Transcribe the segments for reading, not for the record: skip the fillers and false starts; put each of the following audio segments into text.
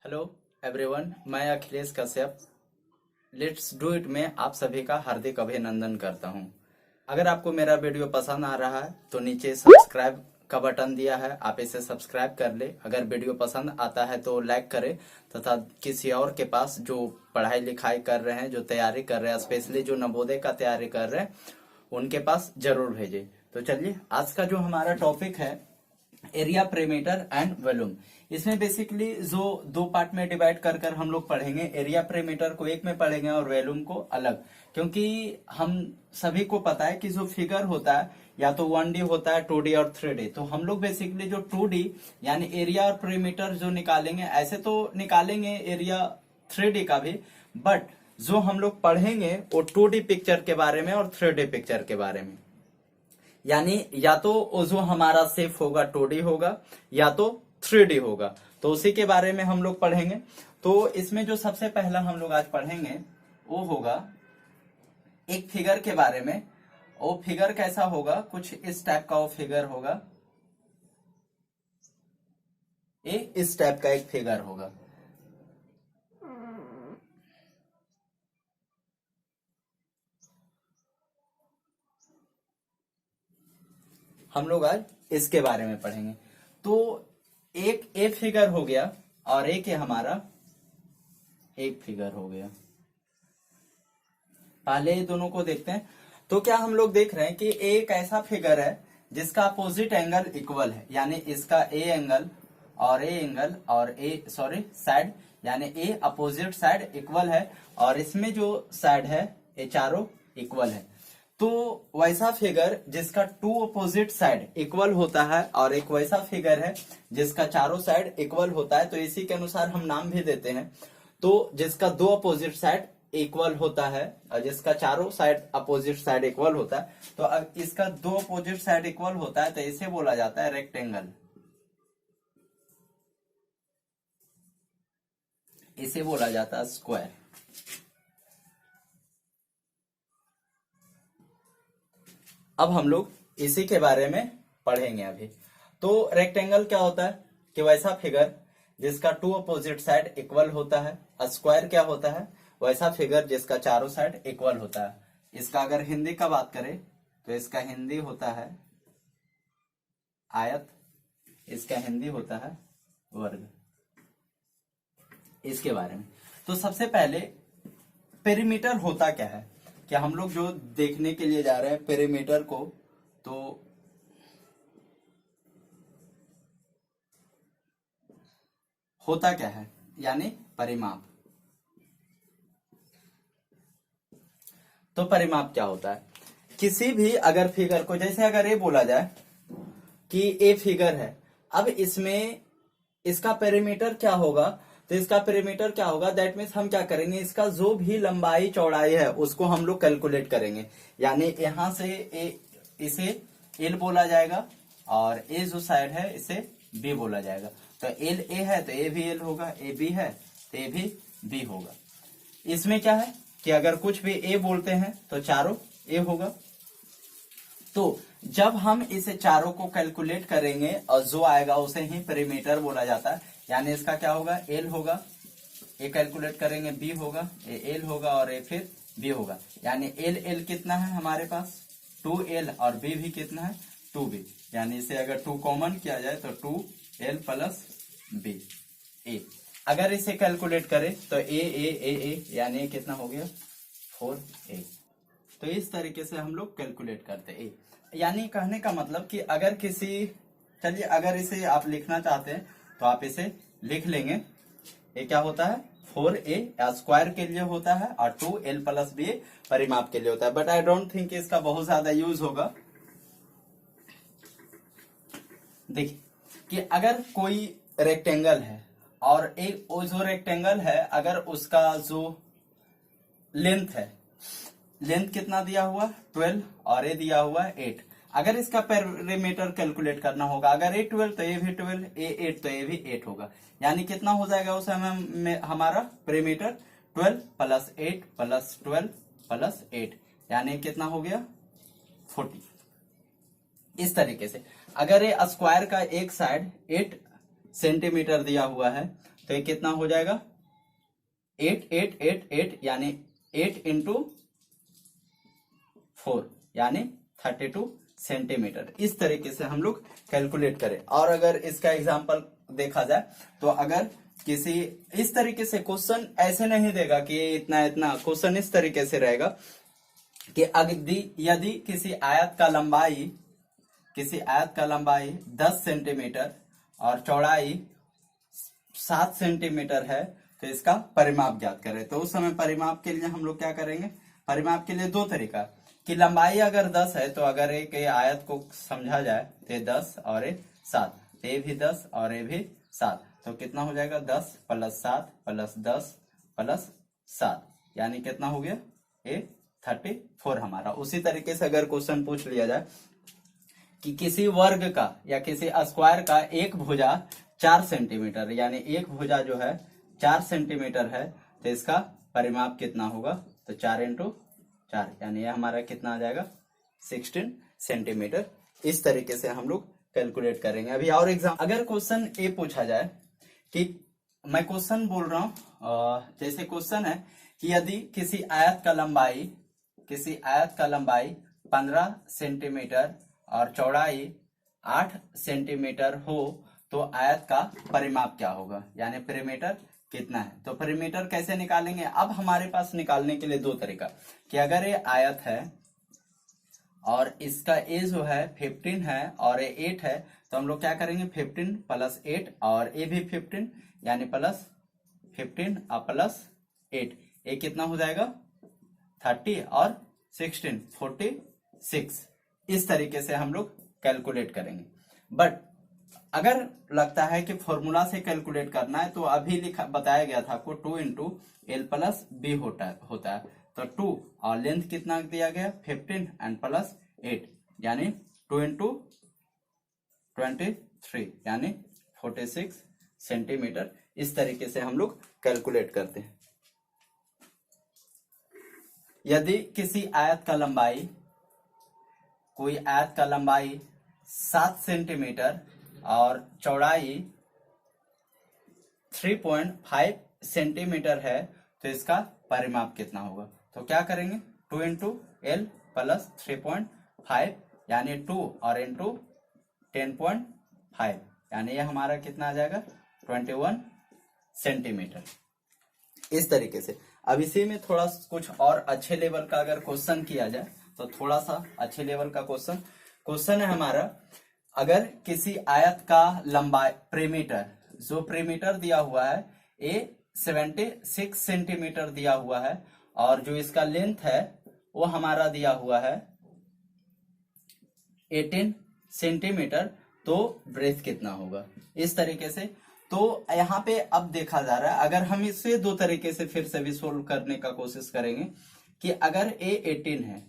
Hello everyone, मैं Akhilesh Kashyap let's do it में आप सभी का हार्दिक अभिनंदन करता हूं। अगर आपको मेरा वीडियो पसंद आ रहा है तो नीचे सब्सक्राइब का बटन दिया है, आप इसे सब्सक्राइब कर ले। अगर वीडियो पसंद आता है तो लाइक करें तथा किसी और के पास जो पढ़ाई लिखाई कर रहे हैं, जो तैयारी कर रहे हैं, स्पेशली जो नवोदय का तैयारी कर रहे हैं, उनके पास जरूर भेजें। तो चलिए, आज का जो हमारा टॉपिक है एरिया, पेरीमीटर एंड वॉल्यूम। इसमें बेसिकली जो दो पार्ट में डिवाइड कर कर हम लोग पढ़ेंगे। एरिया पेरीमीटर को एक में पढ़ेंगे और वॉल्यूम को अलग, क्योंकि हम सभी को पता है कि जो फिगर होता है या तो 1D होता है, 2D और 3D। तो हम लोग बेसिकली जो 2D यानी एरिया और पेरीमीटर जो निकालेंगे, ऐसे तो निकालेंगे एरिया 3D का भी, बट जो हम लोग पढ़ेंगे वो 2D पिक्चर के बारे में और 3D पिक्चर के बारे में। यानी या तो जो हमारा शेप होगा 2D होगा या तो 3D होगा, तो उसी के बारे में हम लोग पढ़ेंगे। तो इसमें जो सबसे पहला हम लोग आज पढ़ेंगे वो होगा एक फिगर के बारे में। वो फिगर कैसा होगा, कुछ इस टाइप का वो फिगर होगा। इस टाइप का एक फिगर होगा। हम लोग आज इसके बारे में पढ़ेंगे। तो एक ए फिगर हो गया और एक हमारा एक फिगर हो गया। पहले ये दोनों को देखते हैं। तो क्या हम लोग देख रहे हैं कि एक ऐसा फिगर है जिसका अपोजिट एंगल इक्वल है, यानी इसका ए एंगल और ए साइड, यानी ए अपोजिट साइड इक्वल है और इसमें जो साइड है ये चारों इक्वल है। तो वैसा फिगर जिसका टू अपोजिट साइड इक्वल होता है और एक वैसा फिगर है जिसका चारों साइड इक्वल होता है, तो इसी के अनुसार हम नाम भी देते हैं। तो जिसका दो अपोजिट साइड इक्वल होता है और जिसका चारों साइड अपोजिट साइड इक्वल होता है, तो इसका दो अपोजिट साइड इक्वल होता है तो इसे बोला जाता है रेक्टेंगल। इसे बोला जाता है स्क्वायर। अब हम लोग इसी के बारे में पढ़ेंगे अभी। तो रेक्टेंगल क्या होता है कि वैसा फिगर जिसका टू अपोजिट साइड इक्वल होता है। स्क्वायर क्या होता है, वैसा फिगर जिसका चारों साइड इक्वल होता है। इसका अगर हिंदी का बात करें तो इसका हिंदी होता है आयत, इसका हिंदी होता है वर्ग। इसके बारे में तो सबसे पहले पेरीमीटर होता क्या है, क्या हम लोग जो देखने के लिए जा रहे हैं पेरीमीटर को, तो होता क्या है, यानी परिमाप। तो परिमाप क्या होता है, किसी भी अगर फिगर को, जैसे अगर ये बोला जाए कि ये फिगर है, अब इसमें इसका पेरीमीटर क्या होगा, तो इसका पेरीमीटर क्या होगा, दैट मीन्स हम क्या करेंगे, इसका जो भी लंबाई चौड़ाई है उसको हम लोग कैलकुलेट करेंगे। यानी यहां से इसे एल बोला जाएगा और ए जो साइड है इसे बी बोला जाएगा। तो एल ए है तो ए भी एल होगा, ए बी है तो ए भी बी होगा। इसमें क्या है कि अगर कुछ भी ए बोलते हैं तो चारों ए होगा। तो जब हम इसे चारों को कैलकुलेट करेंगे और जो आएगा उसे ही पेरीमीटर बोला जाता है। यानी इसका क्या होगा, एल होगा, ए कैलकुलेट करेंगे बी होगा, ए एल होगा और ए फिर बी होगा। यानी एल एल कितना है हमारे पास 2L और बी भी कितना है 2B। यानी इसे अगर 2 कॉमन किया जाए तो 2L प्लस बी ए। अगर इसे कैलकुलेट करें तो ए यानी कितना हो गया 4A। तो इस तरीके से हम लोग कैलकुलेट करते हैं। यानी कहने का मतलब कि अगर किसी, चलिए अगर इसे आप लिखना चाहते हैं तो आप इसे लिख लेंगे। ये क्या होता है 4A स्क्वायर के लिए होता है और 2L प्लस बी परिमाप के लिए होता है। बट आई डोंट थिंक इसका बहुत ज्यादा यूज होगा। देखिए कि अगर कोई रेक्टेंगल है और एक वो जो रेक्टेंगल है, अगर उसका जो लेंथ है, लेंथ कितना दिया हुआ 12 और ये दिया हुआ 8। अगर इसका पेरीमीटर कैलकुलेट करना होगा, अगर ए 12 तो ये भी 12, ए 8 तो ये भी 8 होगा। यानी कितना हो जाएगा उस समय में हमारा पेरीमीटर 12 प्लस 8 प्लस 12 प्लस 8, यानी कितना हो गया 40। इस तरीके से अगर ये स्क्वायर का एक साइड 8 सेंटीमीटर दिया हुआ है तो ये कितना हो जाएगा 8 8 8 8 यानी 8 इंटू 4 यानी 32 सेंटीमीटर। इस तरीके से हम लोग कैलकुलेट करें। और अगर इसका एग्जांपल देखा जाए तो अगर किसी इस तरीके से क्वेश्चन ऐसे नहीं देगा कि इतना इतना, क्वेश्चन इस तरीके से रहेगा कि यदि किसी आयत का लंबाई 10 सेंटीमीटर और चौड़ाई 7 सेंटीमीटर है तो इसका परिमाप ज्ञात करें। तो उस समय परिमाप के लिए हम लोग क्या करेंगे, परिमाप के लिए दो तरीका कि लंबाई अगर 10 है तो अगर एक आयत को समझा जाए तो ये 10 और ये 7, ये भी 10 और ये भी 7, तो कितना हो जाएगा 10 + 7 + 10 + 7 यानी कितना हो गया ये 34 हमारा। उसी तरीके से अगर क्वेश्चन पूछ लिया जाए कि किसी वर्ग का या किसी स्क्वायर का एक भुजा 4 सेंटीमीटर यानी एक भुजा जो है 4 सेंटीमीटर है तो इसका परिमाप कितना होगा, तो 4 × 4 यानी ये हमारा कितना आ जाएगा 16 सेंटीमीटर। इस तरीके से हम लोग कैलकुलेट करेंगे। अभी और एग्जाम, अगर क्वेश्चन ए पूछा जाए कि मैं क्वेश्चन बोल रहा हूं, जैसे क्वेश्चन है कि यदि किसी आयत का लंबाई 15 सेंटीमीटर और चौड़ाई 8 सेंटीमीटर हो तो आयत का परिमाप क्या होगा, यानी पेरीमीटर कितना है। तो पेरीमीटर कैसे निकालेंगे, अब हमारे पास निकालने के लिए दो तरीका कि अगर ये आयत है और इसका ए जो है 15 है और ये 8 है तो हम लोग क्या करेंगे 15 + 8 और ए भी 15 यानी +15 और +8 ये कितना हो जाएगा 30 और 16 46। इस तरीके से हम लोग कैलकुलेट करेंगे। बट अगर लगता है कि फॉर्मूला से कैलकुलेट करना है तो अभी बताया गया था आपको 2 × L + B होता है तो 2 और लेंथ कितना दिया गया 15 एंड +8 यानी 2 × 23 यानी 46 सेंटीमीटर। इस तरीके से हम लोग कैलकुलेट करते हैं। यदि किसी कोई आयत का लंबाई 7 सेंटीमीटर और चौड़ाई 3.5 सेंटीमीटर है तो इसका परिमाप कितना होगा। तो क्या करेंगे 2 × L + 3.5 यानी 2 और × 10.5 यानी ये हमारा कितना आ जाएगा 21 सेंटीमीटर। इस तरीके से अब इसी में थोड़ा कुछ और अच्छे लेवल का अगर क्वेश्चन किया जाए तो थोड़ा सा अच्छे लेवल का क्वेश्चन है हमारा, अगर किसी आयत का लंबाई प्रीमीटर दिया हुआ है ये 76 सेंटीमीटर दिया हुआ है और जो इसका लेंथ है वो हमारा दिया हुआ है 18 सेंटीमीटर, तो ब्रेथ कितना होगा। इस तरीके से तो यहाँ पे अब देखा जा रहा है, अगर हम इसे दो तरीके से फिर से भी सोल्व करने का कोशिश करेंगे कि अगर a 18 है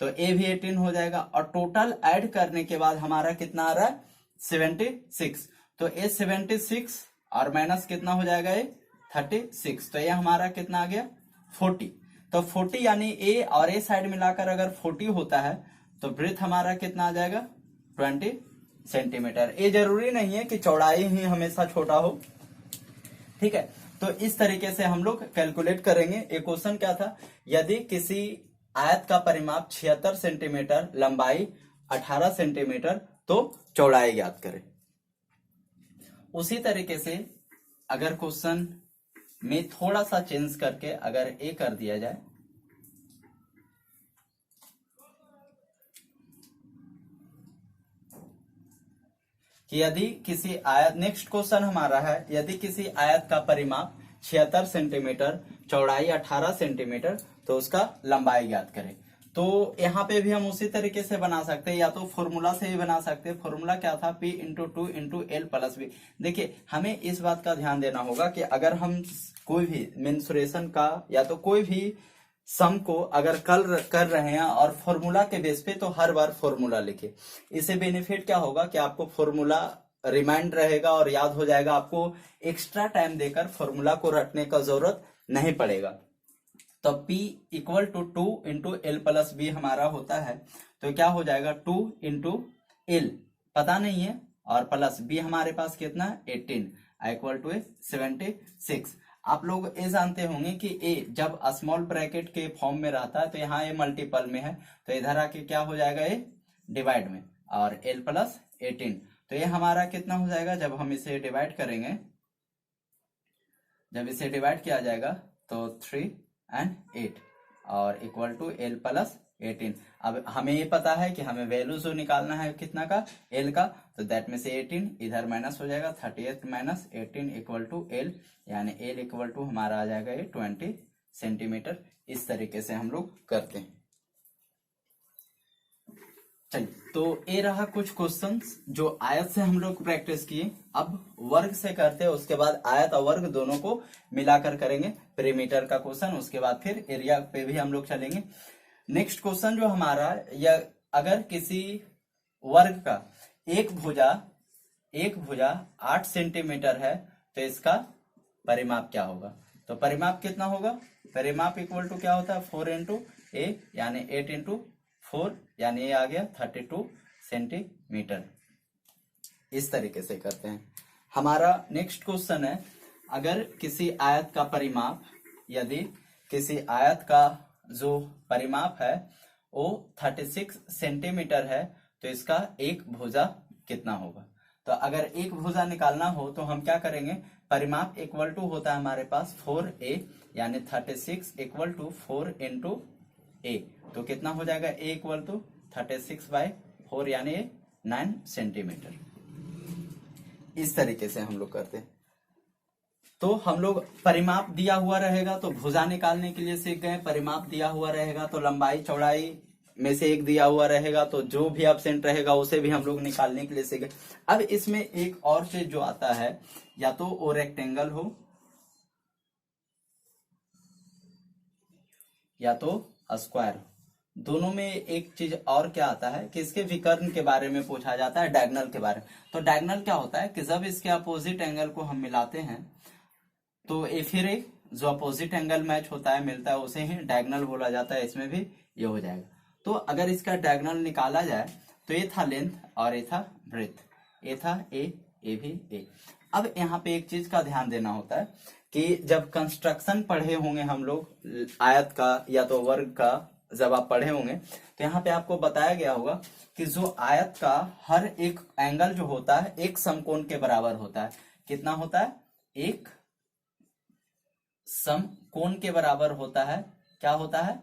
तो a भी 18 हो जाएगा और टोटल ऐड करने के बाद हमारा कितना आ रहा है 76, तो a 76 और माइनस कितना हो जाएगा ये 36, तो ये हमारा कितना आ गया 40। तो 40 यानी a और a साइड मिलाकर अगर 40 होता है तो ब्रेथ हमारा कितना आ जाएगा 20 सेंटीमीटर। ये जरूरी नहीं है कि चौड़ाई ही हमेशा छोटा हो, ठीक है। तो इस तरीके से हम लोग कैलकुलेट करेंगे। एक क्वेश्चन क्या था, यदि किसी आयत का परिमाप 76 सेंटीमीटर, लंबाई 18 सेंटीमीटर तो चौड़ाई ज्ञात करें। उसी तरीके से अगर क्वेश्चन में थोड़ा सा चेंज करके अगर ए कर दिया जाए कि यदि किसी आयत, नेक्स्ट क्वेश्चन हमारा है यदि किसी आयत का परिमाप 76 सेंटीमीटर, चौड़ाई 18 सेंटीमीटर तो उसका लंबाई ज्ञात करें। तो यहाँ पे भी हम उसी तरीके से बना सकते हैं, या तो फॉर्मूला से ही बना सकते हैं। फॉर्मूला क्या था P × 2 × L + B। देखिए हमें इस बात का ध्यान देना होगा कि अगर हम कोई भी मेंसुरेशन का या तो कोई भी सम को अगर कर रहे हैं और फॉर्मूला के बेस पे तो हर बार फॉर्मूला लिखे। इससे बेनिफिट क्या होगा कि आपको फॉर्मूला रिमाइंड रहेगा और याद हो जाएगा, आपको एक्स्ट्रा टाइम देकर फॉर्मूला को रटने का जरूरत नहीं पड़ेगा। तो P = 2 × L + B हमारा होता है, तो क्या हो जाएगा 2 × L पता नहीं है और प्लस B हमारे पास कितना 18, इक्वल टू 76। आप लोग ये जानते होंगे कि ए जब स्मॉल ब्रैकेट के फॉर्म में रहता है तो यहाँ ए मल्टीपल में है, तो इधर आके क्या हो जाएगा, ए डिवाइड में, और एल प्लस 18। तो ये हमारा कितना हो जाएगा, जब हम इसे डिवाइड करेंगे, जब इसे डिवाइड किया जाएगा तो 3 and 8 और इक्वल टू एल प्लस 18। अब हमें ये पता है कि हमें वैल्यू जो निकालना है कितना का, एल का, तो दैट में से 18 इधर माइनस हो जाएगा, 38 माइनस 18 इक्वल टू एल, यानी एल इक्वल टू हमारा आ जाएगा ये 20 सेंटीमीटर। इस तरीके से हम लोग करते हैं। चलिए, तो ये रहा कुछ क्वेश्चंस जो आयत से हम लोग प्रैक्टिस किए। अब वर्ग से करते हैं, उसके बाद आयत और वर्ग दोनों को मिलाकर करेंगे पेरीमीटर का क्वेश्चन, उसके बाद फिर एरिया पे भी हम लोग चलेंगे। नेक्स्ट क्वेश्चन जो हमारा, या अगर किसी वर्ग का एक भुजा 8 सेंटीमीटर है तो इसका परिमाप क्या होगा। तो परिमाप कितना होगा, परिमाप इक्वल टू क्या होता है, 4 इंटू ए, यानी 8 इंटू 4, यानी ये आ गया 32 सेंटीमीटर। इस तरीके से करते हैं। हमारा नेक्स्ट क्वेश्चन है, अगर किसी आयत का परिमाप, यदि किसी आयत का जो परिमाप है वो 36 सेंटीमीटर है तो इसका एक भुजा कितना होगा। तो अगर एक भुजा निकालना हो तो हम क्या करेंगे, परिमाप इक्वल टू होता है हमारे पास 4a, यानी 36 इक्वल टू 4 इंटू ए, तो कितना हो जाएगा, ए इक्वल टू 36/4, यानी 9 सेंटीमीटर। इस तरीके से हम लोग करते हैं। तो हम लोग परिमाप दिया हुआ रहेगा तो भुजा निकालने के लिए सीख गए, परिमाप दिया हुआ रहेगा तो लंबाई चौड़ाई में से एक दिया हुआ रहेगा, तो जो भी एब्सेंट रहेगा उसे भी हम लोग निकालने के लिए सीखे। अब इसमें एक और चीज जो आता है, या तो वो रेक्टेंगल हो या तो स्क्वायर हो, दोनों में एक चीज और क्या आता है कि इसके विकर्ण के बारे में पूछा जाता है, डायगोनल के बारे में। तो डायगोनल क्या होता है कि जब इसके अपोजिट एंगल को हम मिलाते हैं तो ये फिर एक जो अपोजिट एंगल मैच होता है, मिलता है, उसे ही डायगोनल बोला जाता है। इसमें भी ये हो जाएगा। तो अगर इसका डायगोनल निकाला जाए तो ये था लेंथ और ये था ब्रेथ, ये था ए भी ए। अब यहाँ पे एक चीज का ध्यान देना होता है कि जब कंस्ट्रक्शन पढ़े होंगे हम लोग आयत का या तो वर्ग का, जब आप पढ़े होंगे तो यहाँ पे आपको बताया गया होगा कि जो आयत का हर एक एंगल जो होता है एक समकोण के बराबर होता है। कितना होता है, एक समकोण के बराबर होता है। क्या होता है,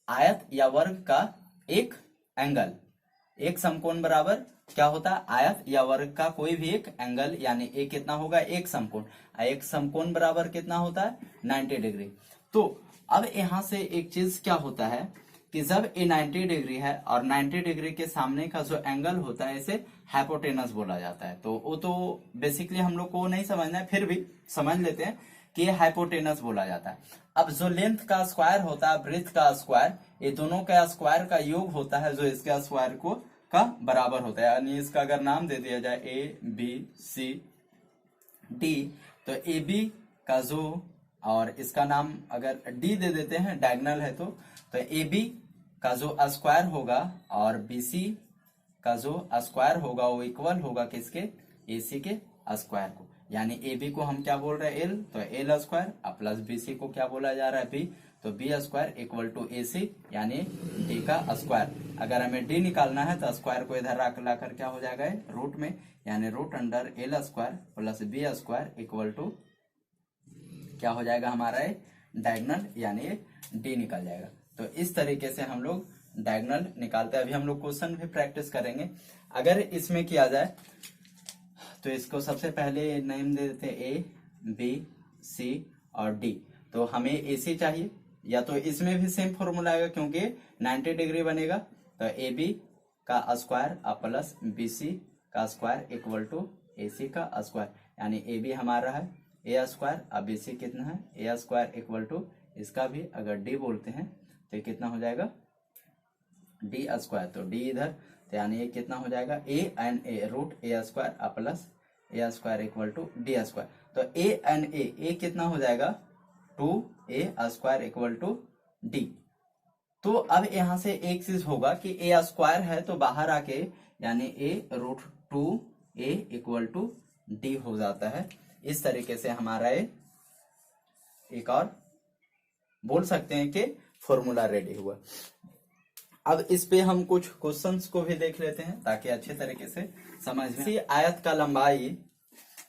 आयत या वर्ग का एक एंगल, एक समकोण बराबर क्या होता है, आयत या वर्ग का कोई भी एक एंगल, यानी ए कितना होगा, एक समकोण। एक समकोण बराबर कितना होता है, 90 डिग्री। तो अब यहां से एक चीज क्या होता है कि जब ए 90 डिग्री है और 90 डिग्री के सामने का जो एंगल होता है इसे हाइपोटेनस बोला जाता है। तो वो तो बेसिकली हम लोग को नहीं समझना है, फिर भी समझ लेते हैं कि ये हाइपोटेनस बोला जाता है। अब जो लेंथ का स्क्वायर होता है, ब्रेथ का स्क्वायर, ये दोनों का स्क्वायर का योग होता है जो इसके स्क्वायर को का बराबर होता है। यानी इसका अगर नाम दे दिया जाए ए बी सी डी, तो ए बी का जो, और इसका नाम अगर डी दे देते हैं, डायगोनल है तो ए बी का जो स्क्वायर होगा और बीसी का जो स्क्वायर होगा वो इक्वल होगा किसके, एसी के स्क्वायर को। यानी ए बी को हम क्या बोल रहे हैं, एल, तो एल स्क्वायर, प्लस बीसी को क्या बोला जा रहा है, बी, तो बी स्क्वायर इक्वल टू ए सी, यानी डी का स्क्वायर। अगर हमें डी निकालना है तो स्क्वायर को इधर लाकर क्या हो जाएगा, रूट में, यानी root under L square plus B square equal to क्या हो जाएगा हमारा डायगोनल, यानी डी निकल जाएगा। तो इस तरीके से हम लोग डायगोनल निकालते हैं। अभी हम लोग क्वेश्चन भी प्रैक्टिस करेंगे। अगर इसमें किया जाए तो इसको सबसे पहले नेम दे देते हैं ए बी सी और डी। तो हमें ए सी चाहिए, या तो इसमें भी सेम फॉर्मूला आएगा क्योंकि 90 डिग्री बनेगा, तो ए बी का स्क्वायर प्लस बी सी का स्क्वायर इक्वल टू ए सी का स्क्वायर, यानी ए बी हमारा है ए स्क्वायर, अब बी सी कितना है, ए स्क्वायर इक्वल टू इसका भी अगर डी बोलते हैं तो ये कितना हो जाएगा, डी स्क्वायर, तो डी इधर, तो यानी ये कितना हो जाएगा, a n a root a square plus a square equal to d square. तो ए एन ए कितना हो जाएगा, 2a square equal to D. तो अब यहां से एक चीज होगा कि ए स्क्वायर है तो बाहर आके यानी a root 2a equal to d हो जाता है। इस तरीके से हमारा ये एक और बोल सकते हैं कि फॉर्मूला रेडी हुआ। अब इस पे हम कुछ क्वेश्चंस को भी देख लेते हैं ताकि अच्छे तरीके से समझ में। किसी आयत का लंबाई,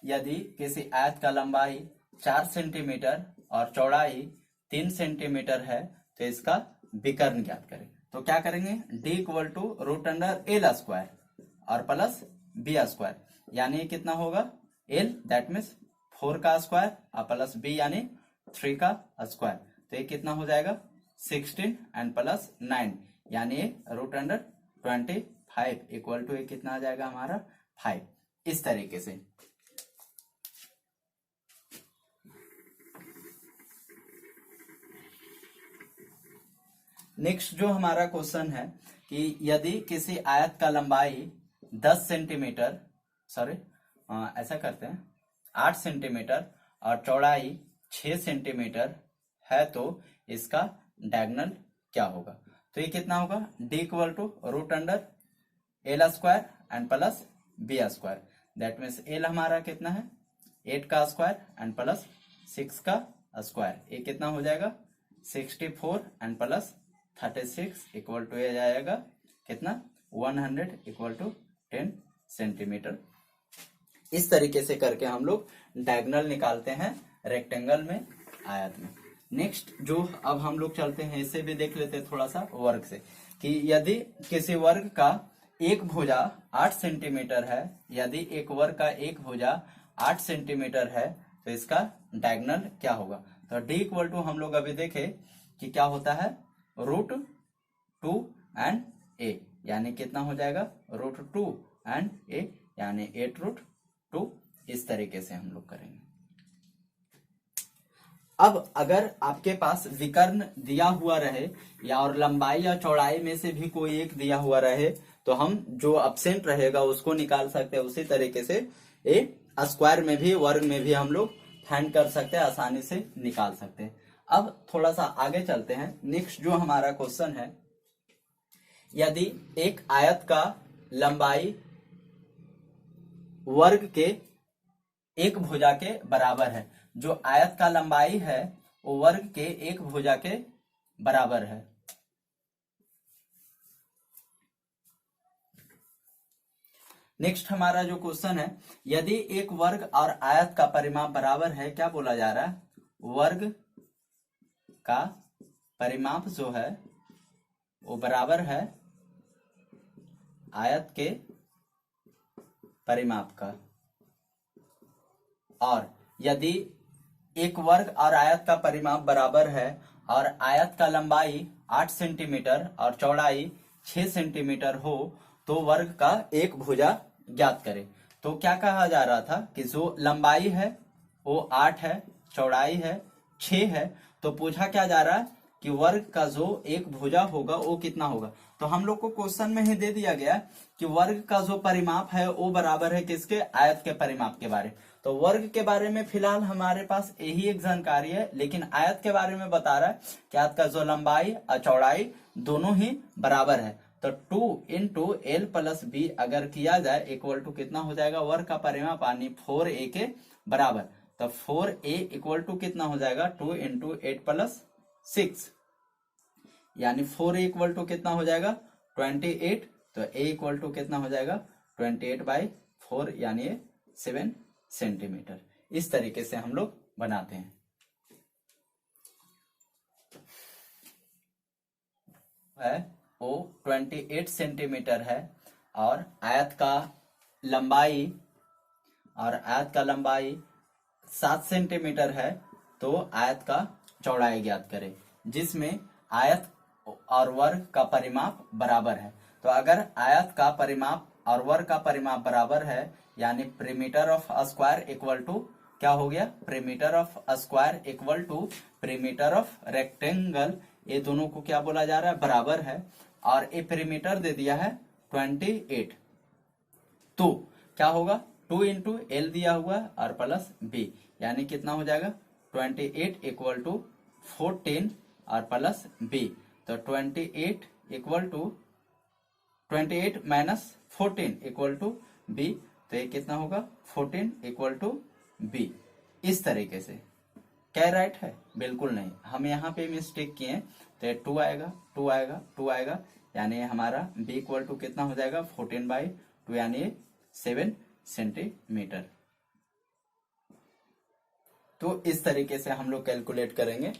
यदि किसी आयत का लंबाई 4 सेंटीमीटर और चौड़ाई 3 सेंटीमीटर है तो इसका विकर्ण ज्ञात करें। तो क्या करेंगे, d equal to root under L square और प्लस बी स्क्वायर, यानी कितना होगा l दैट मीन्स 4 का स्क्वायर और प्लस b यानी 3 का स्क्वायर। तो ये कितना हो जाएगा 16 एंड प्लस 9 यानी रूट अंडर 25 इक्वल टू ये कितना आ जाएगा हमारा 5। इस तरीके से नेक्स्ट जो हमारा क्वेश्चन है कि यदि किसी आयत का लंबाई 10 सेंटीमीटर ऐसा करते हैं 8 सेंटीमीटर और चौड़ाई 6 सेंटीमीटर है तो इसका डायगोनल क्या होगा। तो ये कितना होगा d equal to root under L square and plus B square, that means L हमारा कितना है 8 का स्क्वायर एंड प्लस 6 का स्क्वायर, ये कितना हो जाएगा 64 एंड प्लस 36 इक्वल टू ये जाएगा कितना 100 इक्वल टू 10 सेंटीमीटर। इस तरीके से करके हम लोग डायगोनल निकालते हैं रेक्टेंगल में, आयत में। नेक्स्ट जो अब हम लोग चलते हैं इसे भी देख लेते हैं थोड़ा सा वर्ग से, कि यदि किसी वर्ग का एक भुजा 8 सेंटीमीटर है, यदि एक वर्ग का एक भुजा 8 सेंटीमीटर है तो इसका डायगोनल क्या होगा। तो d इक्वल टू हम लोग अभी देखे कि क्या होता है रूट 2 एंड a, यानी कितना हो जाएगा रूट 2 एंड a यानी 8 रूट 2। इस तरीके से हम लोग करेंगे। अब अगर आपके पास विकर्ण दिया हुआ रहे या और लंबाई या चौड़ाई में से भी कोई एक दिया हुआ रहे तो हम जो एब्सेंट रहेगा उसको निकाल सकते हैं। उसी तरीके से ए स्क्वायर में भी वर्ग में भी हम लोग फाइंड कर सकते हैं, आसानी से निकाल सकते हैं। अब थोड़ा सा आगे चलते हैं। नेक्स्ट जो हमारा क्वेश्चन है, यदि एक आयत का लंबाई वर्ग के एक भुजा के बराबर है, जो आयत का लंबाई है वो वर्ग के एक भुजा के बराबर है। नेक्स्ट हमारा जो क्वेश्चन है, यदि एक वर्ग और आयत का परिमाप बराबर है, क्या बोला जा रहा है वर्ग का परिमाप जो है वो बराबर है आयत के परिमाप का, और यदि एक वर्ग और आयत का परिमाप बराबर है और आयत का लंबाई 8 सेंटीमीटर और चौड़ाई 6 सेंटीमीटर हो तो वर्ग का एक भुजा ज्ञात करें। तो क्या कहा जा रहा था कि जो लंबाई है वो 8 है, चौड़ाई है 6 है, तो पूछा क्या जा रहा है कि वर्ग का जो एक भुजा होगा वो कितना होगा। तो हम लोग को क्वेश्चन में ही दे दिया गया कि वर्ग का जो परिमाप है वो बराबर है किसके, आयत के परिमाप के बारे। तो वर्ग के बारे में फिलहाल हमारे पास यही एक जानकारी है, लेकिन आयत के बारे में बता रहा है कि आयत का जो लंबाई और चौड़ाई दोनों ही बराबर है। तो 2 इंटू एल प्लस बी अगर किया जाए इक्वल टू कितना हो जाएगा वर्ग का परिमाप यानी 4a के बराबर। तो 4a इक्वल टू कितना हो जाएगा 2 इंटू 8 प्लस 6 यानी 4a इक्वल टू कितना हो जाएगा 28। तो a इक्वल टू कितना हो जाएगा 28/4 यानी 7 सेंटीमीटर। इस तरीके से हम लोग बनाते हैं। है वो 28 सेंटीमीटर है और आयत का लंबाई 7 सेंटीमीटर है, तो आयत का चौड़ाई ज्ञात करें, जिसमें आयत और वर्ग का परिमाप बराबर है। तो अगर आयत का परिमाप और वर्ग का परिमाप बराबर है यानी perimeter of square equal to क्या हो गया, perimeter of square equal to perimeter of rectangle, ये दोनों को क्या बोला जा रहा है बराबर है। और ये perimeter दे दिया है 28, तो क्या होगा 2 इंटू एल दिया हुआ और प्लस बी यानी कितना हो जाएगा 28 इक्वल टू 14 और प्लस बी। तो 28 equal to 28 minus 14 equal to B, तो ये कितना होगा 14 इक्वल टू बी। इस तरीके से। क्या राइट है? बिल्कुल नहीं, हम यहाँ पे मिस्टेक किए, तो 2 आएगा, 2 आएगा, 2 आएगा, यानी हमारा b इक्वल टू कितना हो जाएगा 14/2 यानी 7 सेंटीमीटर। तो इस तरीके से हम लोग कैलकुलेट करेंगे।